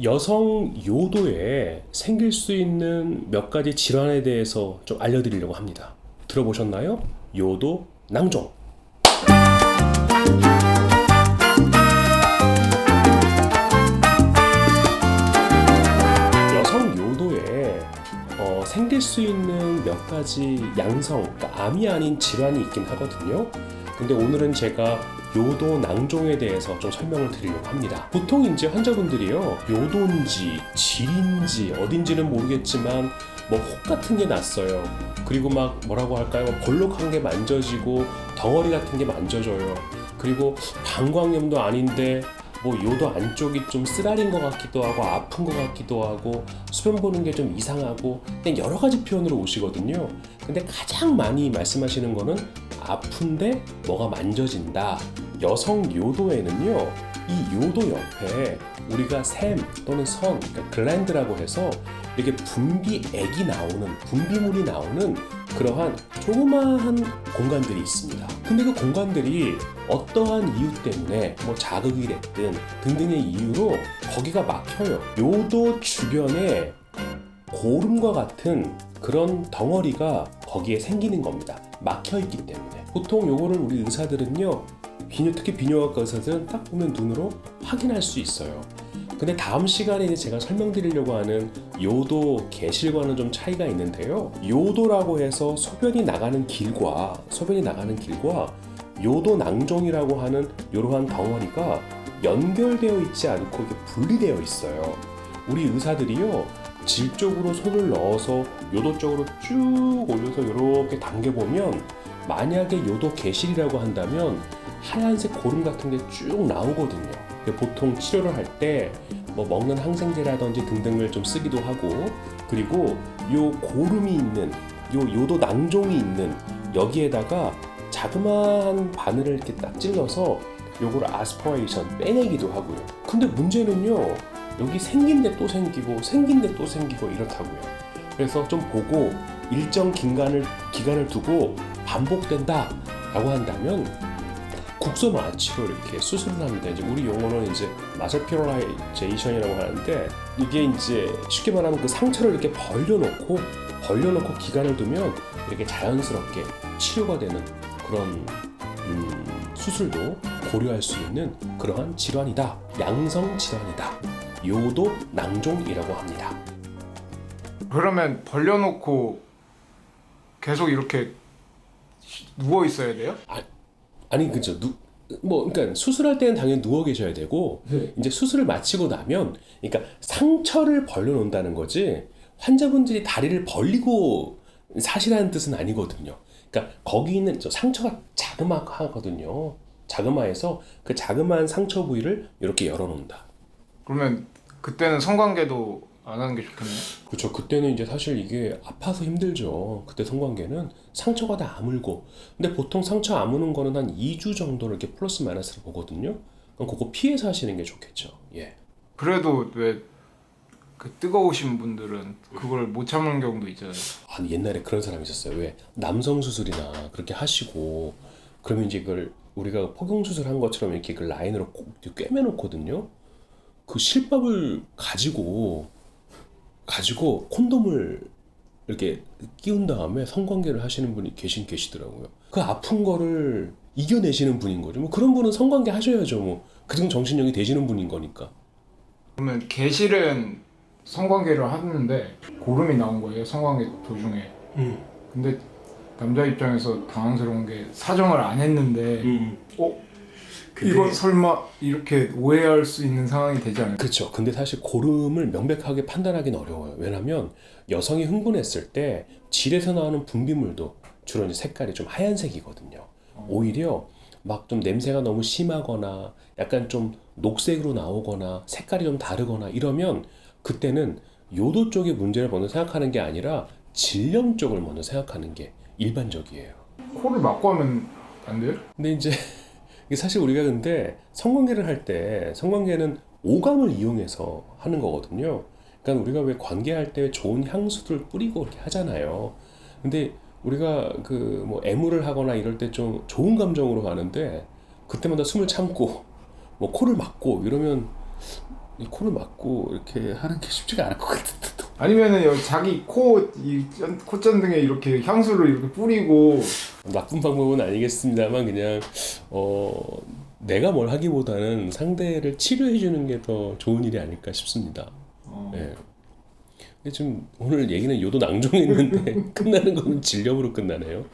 여성 요도에 생길 수 있는 몇 가지 질환에 대해서 좀 알려드리려고 합니다. 들어보셨나요? 요도 낭종. 여성 요도에 생길 수 있는 몇 가지 양성, 그러니까 암이 아닌 질환이 있긴 하거든요. 근데 오늘은 제가 요도 낭종에 대해서 좀 설명을 드리려고 합니다. 보통 이제 환자분들이요, 요도인지 질인지 어딘지는 모르겠지만 뭐 혹 같은 게 났어요. 그리고 막 뭐라고 할까요? 볼록한 게 만져지고 덩어리 같은 게 만져져요. 그리고 방광염도 아닌데 뭐 요도 안쪽이 좀 쓰라린 것 같기도 하고 아픈 것 같기도 하고 수변 보는 게 좀 이상하고 그냥 여러 가지 표현으로 오시거든요. 근데 가장 많이 말씀하시는 거는 아픈데 뭐가 만져진다. 여성 요도에는요, 이 요도 옆에 우리가 샘 또는 선, 그러니까 글랜드라고 해서 이렇게 분비액이 나오는, 분비물이 나오는 그러한 조그마한 공간들이 있습니다. 근데 그 공간들이 어떠한 이유 때문에 뭐 자극이 됐든 등등의 이유로 거기가 막혀요. 요도 주변에 고름과 같은 그런 덩어리가 거기에 생기는 겁니다. 막혀있기 때문에. 보통 요거를 우리 의사들은요, 특히 비뇨기과 의사들은 딱 보면 눈으로 확인할 수 있어요. 근데 다음 시간에 이제 제가 설명드리려고 하는 요도 개실과는 좀 차이가 있는데요. 요도라고 해서 소변이 나가는 길과 요도 낭종이라고 하는 이러한 덩어리가 연결되어 있지 않고 이게 분리되어 있어요. 우리 의사들이요, 질 쪽으로 손을 넣어서 요도 쪽으로 쭉 올려서 이렇게 당겨보면 만약에 요도 개실이라고 한다면 하얀색 고름 같은 게 쭉 나오거든요. 보통 치료를 할 때 뭐 먹는 항생제라든지 등등을 좀 쓰기도 하고, 그리고 요 고름이 있는 요 요도 낭종이 있는 여기에다가 자그마한 바늘을 이렇게 딱 찔러서 요걸 아스퍼레이션 빼내기도 하고요. 근데 문제는요, 여기 생긴 데 또 생기고 생긴 데 또 생기고 이렇다고요. 그래서 좀 보고 일정 기간을 두고 반복된다 라고 한다면 국소마취로 이렇게 수술을 합니다. 이제 우리 용어는 이제 마셀피럴라이제이션이라고 하는데, 이게 이제 쉽게 말하면 그 상처를 이렇게 벌려놓고 기간을 두면 이렇게 자연스럽게 치료가 되는 그런 수술도 고려할 수 있는 그러한 질환이다. 양성 질환이다. 요도 낭종이라고 합니다. 그러면 벌려놓고 계속 이렇게 누워 있어야 돼요? 아니 그죠. 그러니까 수술할 때는 당연히 누워 계셔야 되고, 이제 수술을 마치고 나면, 그러니까 상처를 벌려놓는다는 거지 환자분들이 다리를 벌리고 사시라는 뜻은 아니거든요. 그러니까 거기 있는 상처가 자그마하거든요. 자그마해서 그 자그마한 상처 부위를 이렇게 열어놓는다. 그러면 그때는 성관계도 안 하는 게 좋겠네요. 그렇죠. 그때는 이제 사실 이게 아파서 힘들죠. 그때 성관계는 상처가 다 아물고. 근데 보통 상처 아무는 거는 한 2주 정도를 이렇게 플러스 마이너스로 보거든요. 그럼 그거 피해서 하시는 게 좋겠죠. 예. 그래도 왜 그 뜨거우신 분들은 그걸 못 참는 경우도 있잖아요. 아니 옛날에 그런 사람이 있었어요. 왜 남성 수술이나 그렇게 하시고 그러면 이제 그걸 우리가 포경 수술한 것처럼 이렇게 그 라인으로 꼭 꿰매놓거든요. 그 실밥을 가지고 콘돔을 이렇게 끼운 다음에 성관계를 하시는 분이 계시더라고요. 그 아픈 거를 이겨내시는 분인 거죠. 뭐 그런 분은 성관계 하셔야죠. 뭐 그중 정신력이 되시는 분인 거니까. 그러면 개실은 성관계를 하는데 고름이 나온 거예요, 성관계 도중에. 근데 남자 입장에서 당황스러운 게 사정을 안 했는데 이건 설마 이렇게 오해할 수 있는 상황이 되지 않을까? 그렇죠. 근데 사실 고름을 명백하게 판단하기는 어려워요. 왜냐하면 여성이 흥분했을 때 질에서 나오는 분비물도 주로 이제 색깔이 좀 하얀색이거든요. 오히려 막 좀 냄새가 너무 심하거나 약간 좀 녹색으로 나오거나 색깔이 좀 다르거나 이러면 그때는 요도 쪽의 문제를 먼저 생각하는 게 아니라 질염 쪽을 먼저 생각하는 게 일반적이에요. 코를 막고 하면 안 돼요? 근데 이제 사실 우리가 근데 성관계를 할 때 성관계는 오감을 이용해서 하는 거거든요. 그러니까 우리가 왜 관계할 때 좋은 향수들 뿌리고 이렇게 하잖아요. 근데 우리가 그 뭐 애무를 하거나 이럴 때 좀 좋은 감정으로 하는데 그때마다 숨을 참고 뭐 코를 막고 이러면 이 코를 막고 이렇게 하는 게 쉽지가 않을 것 같은데 또. 아니면은 여기 자기 콧잔등에 이렇게 향수를 이렇게 뿌리고. 나쁜 방법은 아니겠습니다만 그냥 내가 뭘 하기보다는 상대를 치료해 주는 게 더 좋은 일이 아닐까 싶습니다. 네. 근데 지금 오늘 얘기는 요도 낭종에 있는데 끝나는 거는 진료으로 끝나네요.